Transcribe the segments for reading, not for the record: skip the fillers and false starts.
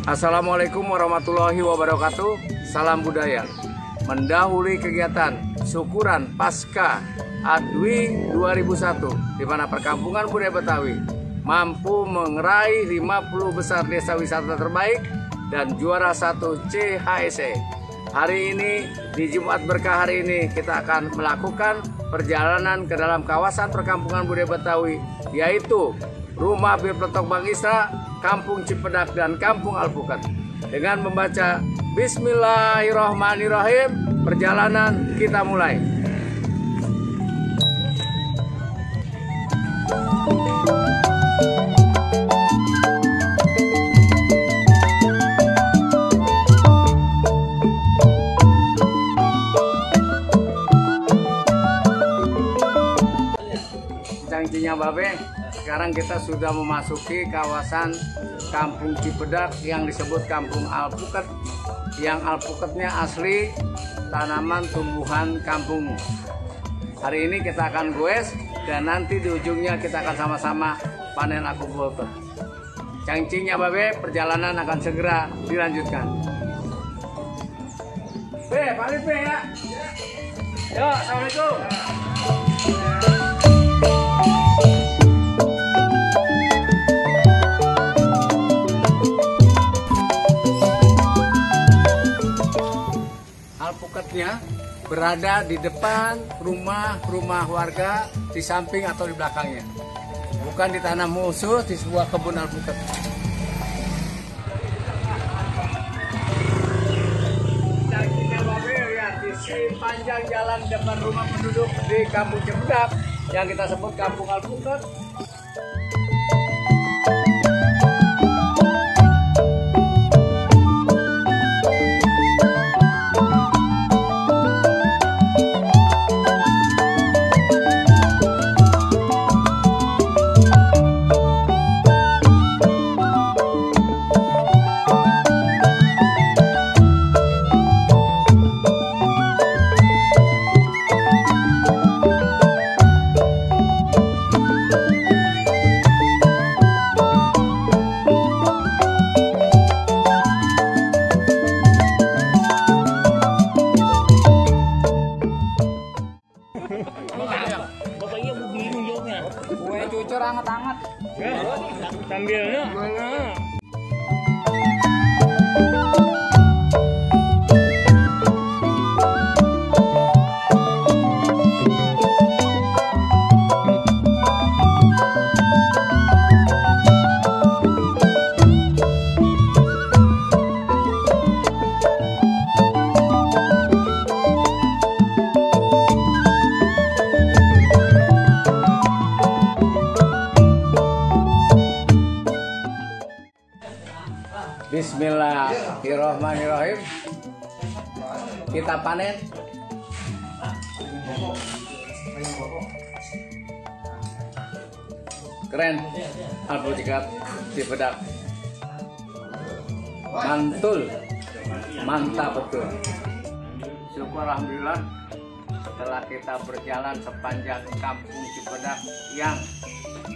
Assalamualaikum warahmatullahi wabarakatuh. Salam budaya. Mendahului kegiatan syukuran Pasca Adwi 2001 di mana Perkampungan Budaya Betawi mampu meraih 50 besar desa wisata terbaik dan juara 1 CHSE. Hari ini di Jumat Berkah hari ini kita akan melakukan perjalanan ke dalam kawasan Perkampungan Budaya Betawi, yaitu Rumah Bipletok Bang Isra, Kampung Cipedak dan Kampung Alpukat. Dengan membaca Bismillahirrahmanirrahim, perjalanan kita mulai. Cangcinya Babe, sekarang kita sudah memasuki kawasan Kampung Cipedak yang disebut Kampung Alpukat, yang alpukatnya asli tanaman tumbuhan kampung. Hari ini kita akan goes dan nanti di ujungnya kita akan sama-sama panen alpukat. Cangcinya Babe, perjalanan akan segera dilanjutkan. Balik ya. Yo, assalamualaikum. Alpukatnya berada di depan rumah warga, di samping atau di belakangnya, bukan ditanam khusus di sebuah kebun alpukat. Di sepanjang jalan depan rumah penduduk di Kampung Cipedak yang kita sebut Kampung Alpukat. Bapaknya begini jawabnya. Kue cucur anget-anget. Sambilnya mana? Bismillahirrahmanirrahim. Kita panen. Keren. Alpukat Cipedak. Mantul. Mantap betul. Syukur alhamdulillah setelah kita berjalan sepanjang Kampung Cipedak yang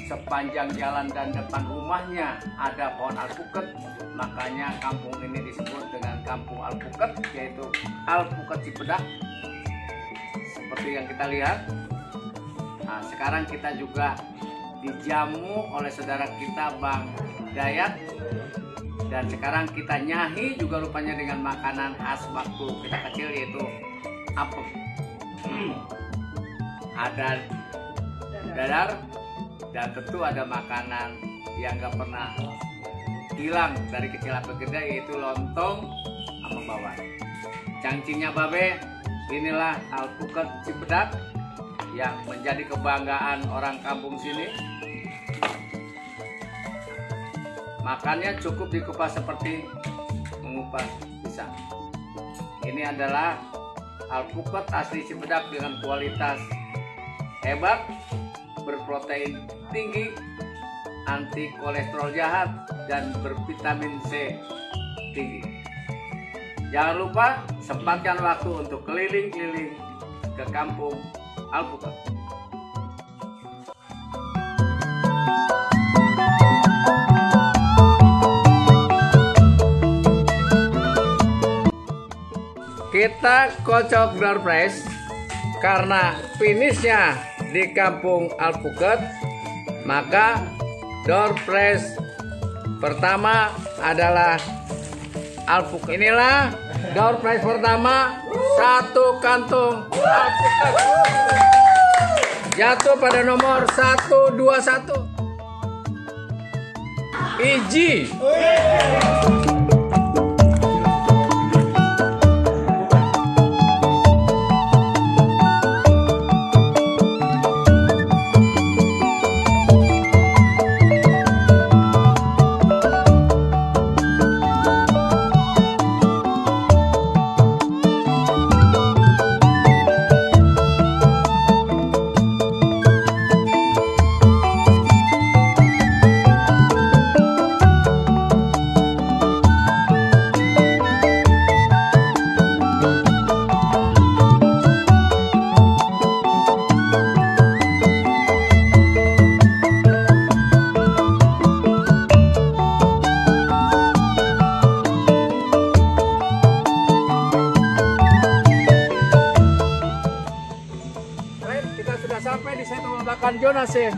sepanjang jalan dan depan rumahnya ada pohon alpukat, makanya kampung ini disebut dengan Kampung Alpukat, yaitu Alpukat Cipedak seperti yang kita lihat. Nah, sekarang kita juga dijamu oleh saudara kita Bang Dayat, dan sekarang kita nyahi juga rupanya dengan makanan khas waktu kita kecil, yaitu apem. Ada dadar dan tentu ada makanan yang gak pernah hilang dari kecil sampai gede, yaitu lontong sama bawang. Cangcingnya Babe, inilah alpukat Cipedak yang menjadi kebanggaan orang kampung sini. Makannya cukup dikupas seperti mengupas pisang. Ini adalah alpukat asli Cipedak dengan kualitas hebat, berprotein tinggi, anti kolesterol jahat, dan bervitamin C tinggi. Jangan lupa sempatkan waktu untuk keliling-keliling ke Kampung Alpukat. kita kocok door prize karena finishnya di Kampung Alpukat, maka door prize pertama adalah Alpukat. Inilah door prize pertama, 1 kantung alpukat. Jatuh pada nomor 121. Iji. Kita sudah sampai di Setu Bakan Jonas ya.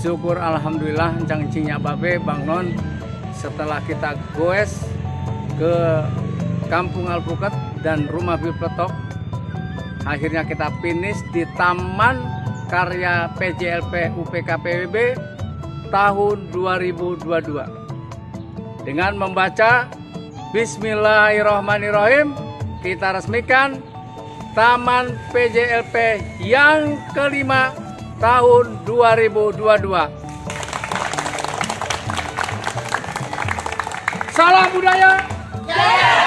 Syukur alhamdulillah cangcingnya babe Bang Non, setelah kita goes ke Kampung Alpukat dan Rumah Bipletok, akhirnya kita finish di Taman Karya PJLP UPKPWB tahun 2022 dengan membaca Bismillahirrahmanirrahim. Kita resmikan Taman PJLP yang kelima tahun 2022. Salam budaya. Jaya.